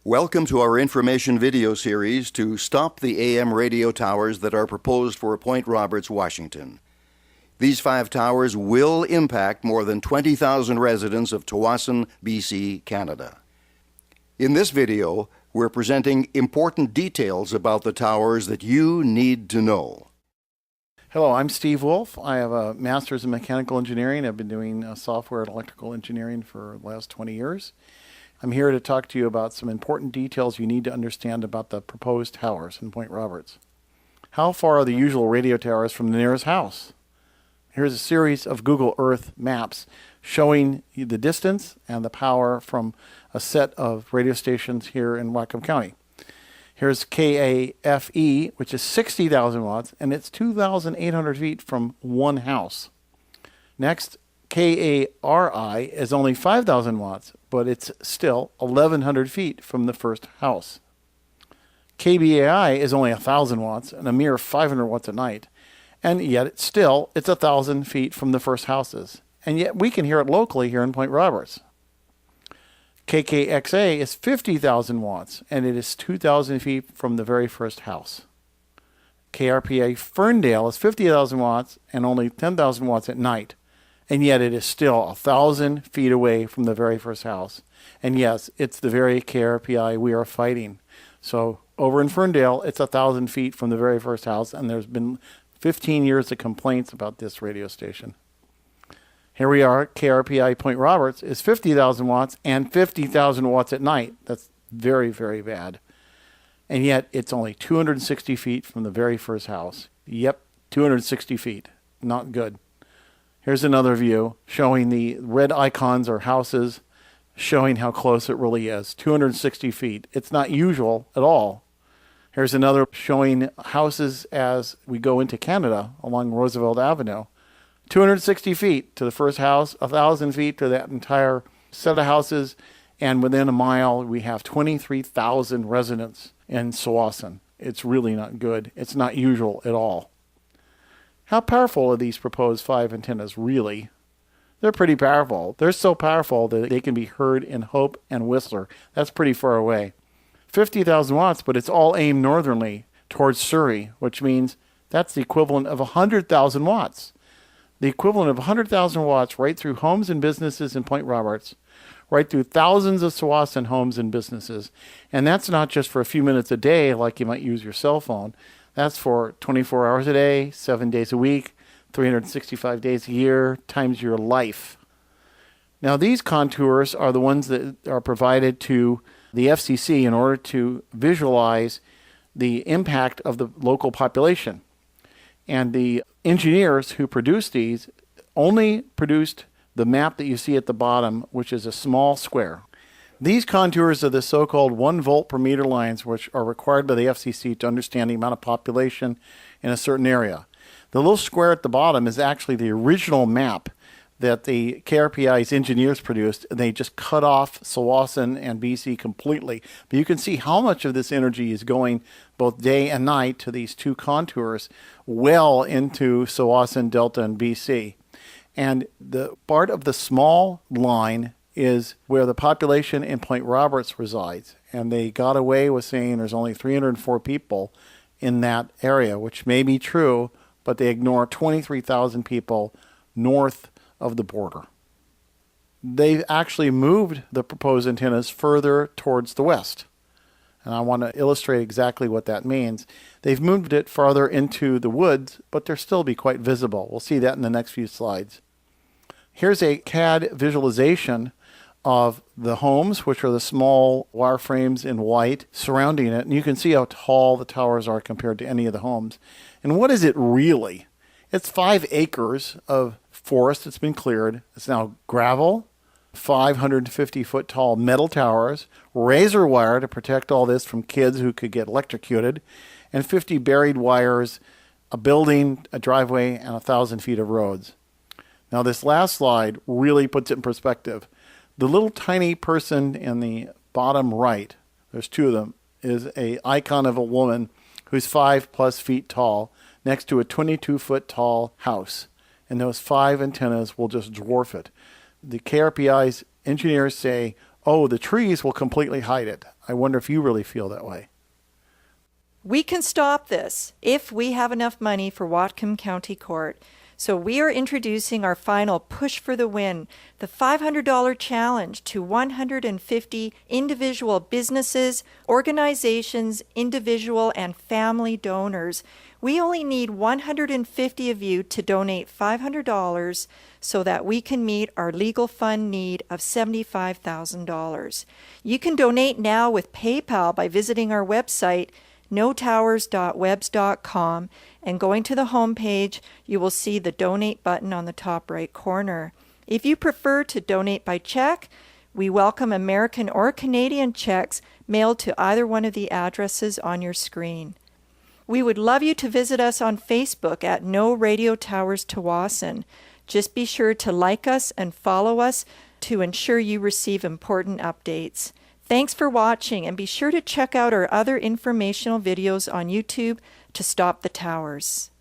Welcome to our information video series to stop the AM radio towers that are proposed for Point Roberts, Washington. These 5 towers will impact more than 20,000 residents of Tsawwassen, BC, Canada. In this video, we're presenting important details about the towers that you need to know. Hello, I'm Steve Wolff. I have a master's in mechanical engineering. I've been doing software and electrical engineering for the last 20 years. I'm here to talk to you about some important details you need to understand about the proposed towers in Point Roberts. How far are the usual radio towers from the nearest house? Here's a series of Google Earth maps showing the distance and the power from a set of radio stations here in Whatcom County. Here's KRPI, which is 60,000 watts, and it's 2,800 feet from one house. Next, KRPI is only 5,000 watts, but it's still 1,100 feet from the first house. KBAI is only 1,000 watts and a mere 500 watts at night, and yet it's 1,000 feet from the first houses, and yet we can hear it locally here in Point Roberts. KKXA is 50,000 watts, and it is 2,000 feet from the very first house. KRPA Ferndale is 50,000 watts and only 10,000 watts at night, and yet it is still 1,000 feet away from the very first house. And yes, it's the very KRPI we are fighting. So over in Ferndale, it's 1,000 feet from the very first house, and there's been 15 years of complaints about this radio station. Here we are, KRPI Point Roberts is 50,000 watts and 50,000 watts at night. That's very, very bad. And yet it's only 260 feet from the very first house. Yep, 260 feet. Not good. Here's another view showing the red icons or houses, showing how close it really is. 260 feet. It's not usual at all. Here's another showing houses as we go into Canada along Roosevelt Avenue. 260 feet to the first house, 1,000 feet to that entire set of houses, and within a mile we have 23,000 residents in Tsawwassen. It's really not good. It's not usual at all. How powerful are these proposed 5 antennas really? They're pretty powerful. They're so powerful that they can be heard in Hope and Whistler. That's pretty far away. 50,000 watts, but it's all aimed northerly towards Surrey, which means that's the equivalent of 100,000 watts. The equivalent of 100,000 watts right through homes and businesses in Point Roberts, right through thousands of Tsawwassen homes and businesses. And that's not just for a few minutes a day like you might use your cell phone. That's for 24 hours a day, 7 days a week, 365 days a year, times your life. Now, these contours are the ones that are provided to the FCC in order to visualize the impact of the local population. And the engineers who produced these only produced the map that you see at the bottom, which is a small square. These contours are the so-called 1 volt per meter lines, which are required by the FCC to understand the amount of population in a certain area. The little square at the bottom is actually the original map that the KRPI's engineers produced. They just cut off Tsawwassen and BC completely. But you can see how much of this energy is going both day and night to these 2 contours well into Tsawwassen, Delta, and BC. And the part of the small line is where the population in Point Roberts resides. And they got away with saying there's only 304 people in that area, which may be true, but they ignore 23,000 people north of the border. They've actually moved the proposed antennas further towards the west. And I want to illustrate exactly what that means. They've moved it farther into the woods, but they'll still be quite visible. We'll see that in the next few slides. Here's a CAD visualization of the homes, which are the small wireframes in white surrounding it. And you can see how tall the towers are compared to any of the homes. And what is it really? It's 5 acres of forest that's been cleared. It's now gravel, 550-foot tall metal towers, razor wire to protect all this from kids who could get electrocuted, and 50 buried wires, a building, a driveway, and 1,000 feet of roads. Now this last slide really puts it in perspective. The little tiny person in the bottom right, there's 2 of them, is an icon of a woman who's 5+ feet tall next to a 22-foot tall house. And those 5 antennas will just dwarf it. The KRPI's engineers say oh, the trees will completely hide it. I wonder if you really feel that way. We can stop this if we have enough money for Whatcom County Court. So we are introducing our final Push for the Win, the $500 challenge to 150 individual businesses, organizations, individual and family donors. We only need 150 of you to donate $500 so that we can meet our legal fund need of $75,000. You can donate now with PayPal by visiting our website, notowers.webs.com, and going to the home page, you will see the donate button on the top right corner. If you prefer to donate by check, we welcome American or Canadian checks mailed to either one of the addresses on your screen. We would love you to visit us on Facebook at No Radio Towers Tawasin. Just be sure to like us and follow us to ensure you receive important updates. Thanks for watching, and be sure to check out our other informational videos on YouTube to stop the towers.